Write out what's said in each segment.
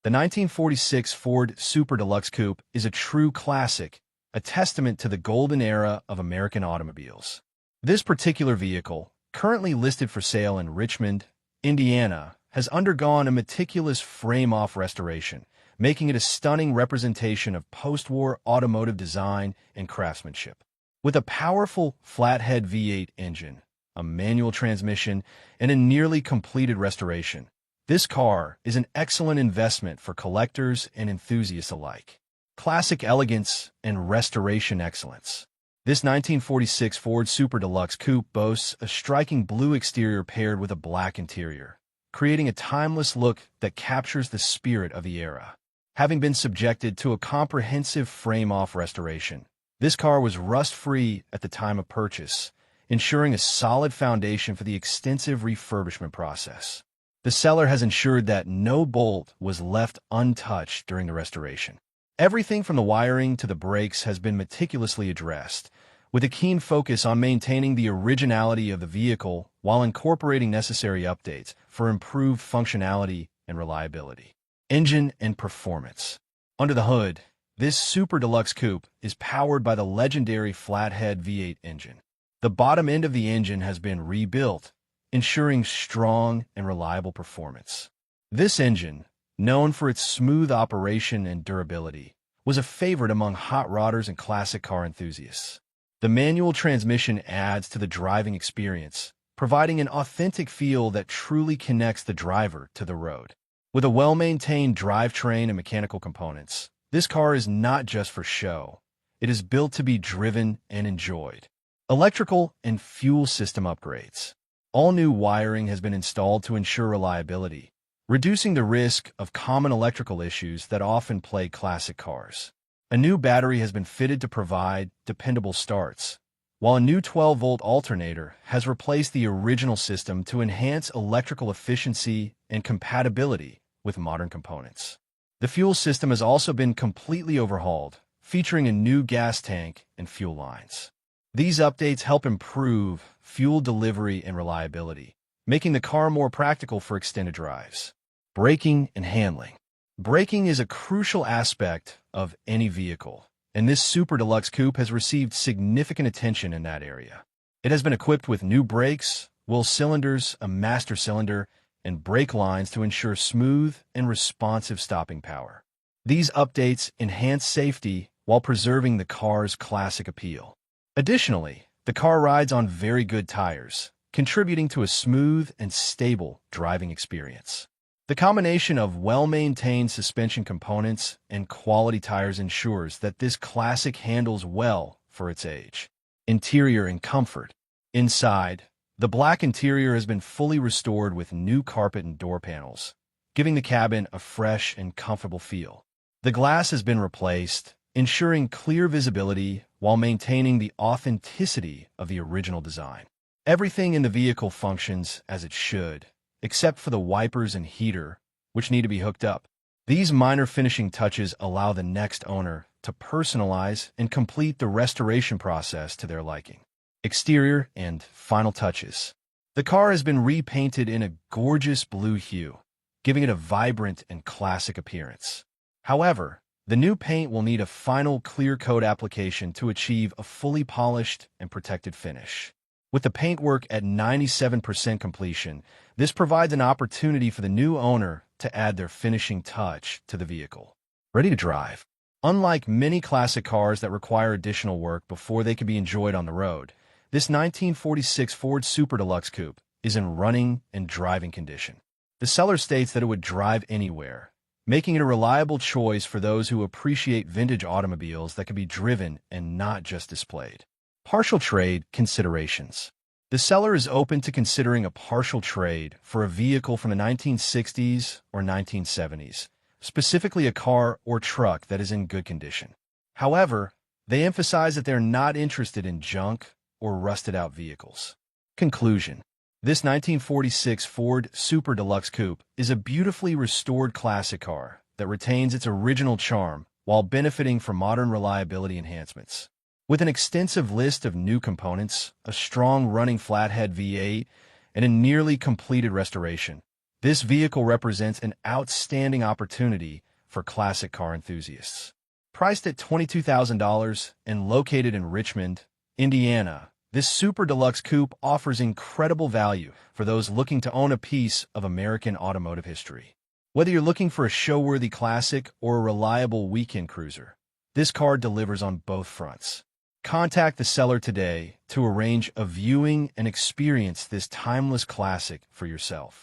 The 1946 Ford Super Deluxe Coupe is a true classic, a testament to the golden era of American automobiles. This particular vehicle, currently listed for sale in Richmond, Indiana, has undergone a meticulous frame-off restoration, making it a stunning representation of post-war automotive design and craftsmanship. With a powerful flathead V8 engine, a manual transmission, and a nearly completed restoration, this car is an excellent investment for collectors and enthusiasts alike. Classic elegance and restoration excellence. This 1946 Ford Super Deluxe Coupe boasts a striking blue exterior paired with a black interior, creating a timeless look that captures the spirit of the era. Having been subjected to a comprehensive frame-off restoration, this car was rust-free at the time of purchase, ensuring a solid foundation for the extensive refurbishment process. The seller has ensured that no bolt was left untouched during the restoration. Everything from the wiring to the brakes has been meticulously addressed, with a keen focus on maintaining the originality of the vehicle while incorporating necessary updates for improved functionality and reliability. Engine and performance. Under the hood, this Super Deluxe Coupe is powered by the legendary flathead V8 engine. The bottom end of the engine has been rebuilt, ensuring strong and reliable performance. This engine, known for its smooth operation and durability, was a favorite among hot rodders and classic car enthusiasts. The manual transmission adds to the driving experience, providing an authentic feel that truly connects the driver to the road. With a well-maintained drivetrain and mechanical components, this car is not just for show. It is built to be driven and enjoyed. Electrical and fuel system upgrades. All new wiring has been installed to ensure reliability, reducing the risk of common electrical issues that often plague classic cars. A new battery has been fitted to provide dependable starts, while a new 12-volt alternator has replaced the original system to enhance electrical efficiency and compatibility with modern components. The fuel system has also been completely overhauled, featuring a new gas tank and fuel lines. These updates help improve fuel delivery and reliability, making the car more practical for extended drives. Braking and handling. Braking is a crucial aspect of any vehicle, and this Super Deluxe Coupe has received significant attention in that area. It has been equipped with new brakes, wheel cylinders, a master cylinder, and brake lines to ensure smooth and responsive stopping power. These updates enhance safety while preserving the car's classic appeal. Additionally, the car rides on very good tires, contributing to a smooth and stable driving experience. The combination of well-maintained suspension components and quality tires ensures that this classic handles well for its age. Interior and comfort. Inside, the black interior has been fully restored with new carpet and door panels, giving the cabin a fresh and comfortable feel. The glass has been replaced, ensuring clear visibility while maintaining the authenticity of the original design. Everything in the vehicle functions as it should, except for the wipers and heater, which need to be hooked up. These minor finishing touches allow the next owner to personalize and complete the restoration process to their liking. Exterior and final touches. The car has been repainted in a gorgeous blue hue, giving it a vibrant and classic appearance. However, the new paint will need a final clear coat application to achieve a fully polished and protected finish. With the paintwork at 97% completion, this provides an opportunity for the new owner to add their finishing touch to the vehicle. Ready to drive. Unlike many classic cars that require additional work before they can be enjoyed on the road, this 1946 Ford Super Deluxe Coupe is in running and driving condition. The seller states that it would drive anywhere, making it a reliable choice for those who appreciate vintage automobiles that can be driven and not just displayed. Partial trade considerations. The seller is open to considering a partial trade for a vehicle from the 1960s or 1970s, specifically a car or truck that is in good condition. However, they emphasize that they're not interested in junk or rusted-out vehicles. Conclusion. This 1946 Ford Super Deluxe Coupe is a beautifully restored classic car that retains its original charm while benefiting from modern reliability enhancements. With an extensive list of new components, a strong running flathead V8, and a nearly completed restoration, This vehicle represents an outstanding opportunity for classic car enthusiasts. Priced at $22,000 and located in Richmond, Indiana, this Super Deluxe Coupe offers incredible value for those looking to own a piece of American automotive history. Whether you're looking for a show-worthy classic or a reliable weekend cruiser, this car delivers on both fronts. Contact the seller today to arrange a viewing and experience this timeless classic for yourself.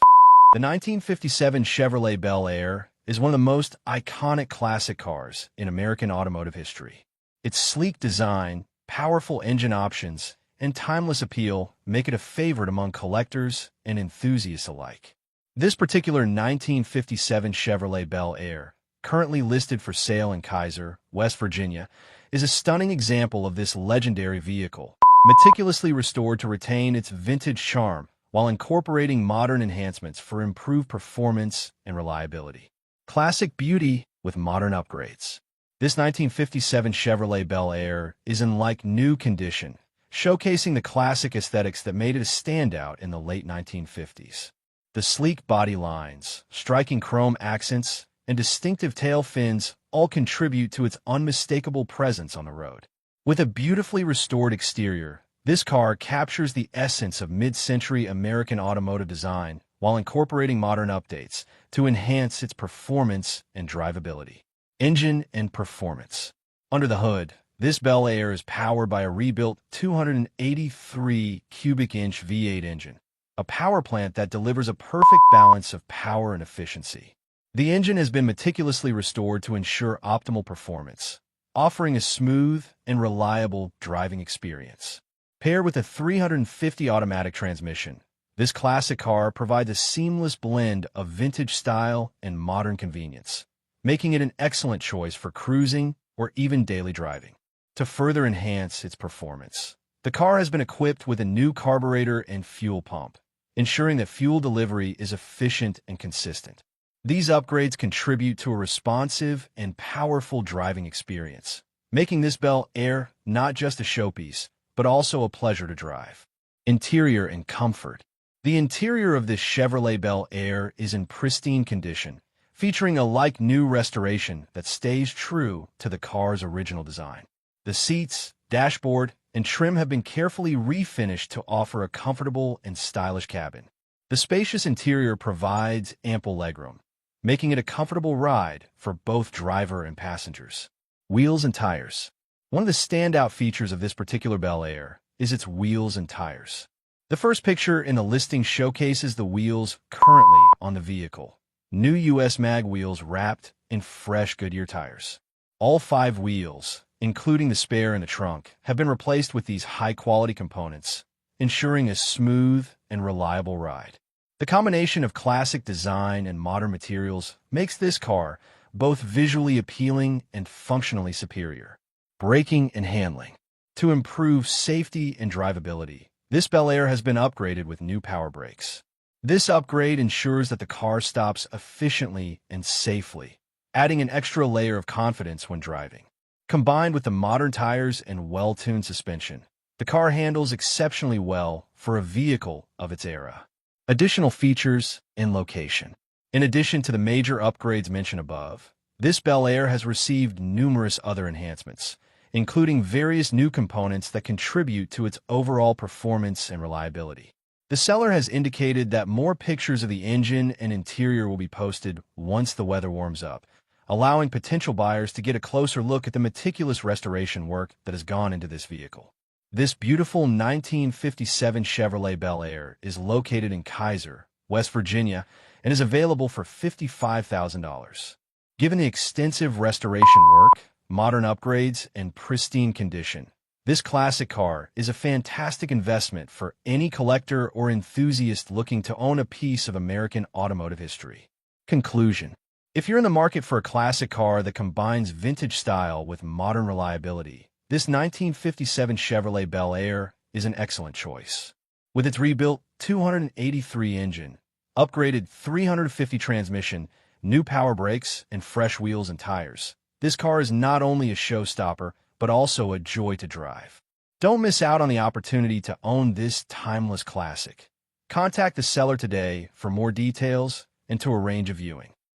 The 1957 Chevrolet Bel Air is one of the most iconic classic cars in American automotive history. Its sleek design, powerful engine options, and timeless appeal make it a favorite among collectors and enthusiasts alike. This particular 1957 Chevrolet Bel Air, currently listed for sale in Kaiser, West Virginia, is a stunning example of this legendary vehicle, meticulously restored to retain its vintage charm while incorporating modern enhancements for improved performance and reliability. Classic beauty with modern upgrades. This 1957 Chevrolet Bel Air is in like-new condition, showcasing the classic aesthetics that made it a standout in the late 1950s. The sleek body lines, striking chrome accents, and distinctive tail fins all contribute to its unmistakable presence on the road. With a beautifully restored exterior, this car captures the essence of mid-century American automotive design while incorporating modern updates to enhance its performance and drivability. Engine and performance. Under the hood, this Bel Air is powered by a rebuilt 283 cubic inch V8 engine, a power plant that delivers a perfect balance of power and efficiency. The engine has been meticulously restored to ensure optimal performance, offering a smooth and reliable driving experience. Paired with a 350 automatic transmission, this classic car provides a seamless blend of vintage style and modern convenience, making it an excellent choice for cruising or even daily driving. To further enhance its performance, the car has been equipped with a new carburetor and fuel pump, ensuring that fuel delivery is efficient and consistent. These upgrades contribute to a responsive and powerful driving experience, making this Bel Air not just a showpiece, but also a pleasure to drive. Interior and comfort. The interior of this Chevrolet Bel Air is in pristine condition, featuring a like-new restoration that stays true to the car's original design. The seats, dashboard, and trim have been carefully refinished to offer a comfortable and stylish cabin. The spacious interior provides ample legroom, making it a comfortable ride for both driver and passengers. Wheels and tires. One of the standout features of this particular Bel Air is its wheels and tires. The first picture in the listing showcases the wheels currently on the vehicle. New US mag wheels wrapped in fresh Goodyear tires. All 5 wheels, including the spare in the trunk, have been replaced with these high-quality components, ensuring a smooth and reliable ride. The combination of classic design and modern materials makes this car both visually appealing and functionally superior. Braking and handling. To improve safety and drivability, this Bel Air has been upgraded with new power brakes. This upgrade ensures that the car stops efficiently and safely, adding an extra layer of confidence when driving. Combined with the modern tires and well-tuned suspension, the car handles exceptionally well for a vehicle of its era. Additional features and location. In addition to the major upgrades mentioned above, this Bel Air has received numerous other enhancements, including various new components that contribute to its overall performance and reliability. The seller has indicated that more pictures of the engine and interior will be posted once the weather warms up, allowing potential buyers to get a closer look at the meticulous restoration work that has gone into this vehicle. This beautiful 1957 Chevrolet Bel Air is located in Kaiser, West Virginia, and is available for $55,000. Given the extensive restoration work, modern upgrades, and pristine condition, this classic car is a fantastic investment for any collector or enthusiast looking to own a piece of American automotive history. Conclusion. If you're in the market for a classic car that combines vintage style with modern reliability, this 1957 Chevrolet Bel Air is an excellent choice. With its rebuilt 283 engine, upgraded 350 transmission, new power brakes, and fresh wheels and tires, this car is not only a showstopper, but also a joy to drive. Don't miss out on the opportunity to own this timeless classic. Contact the seller today for more details and to arrange a viewing.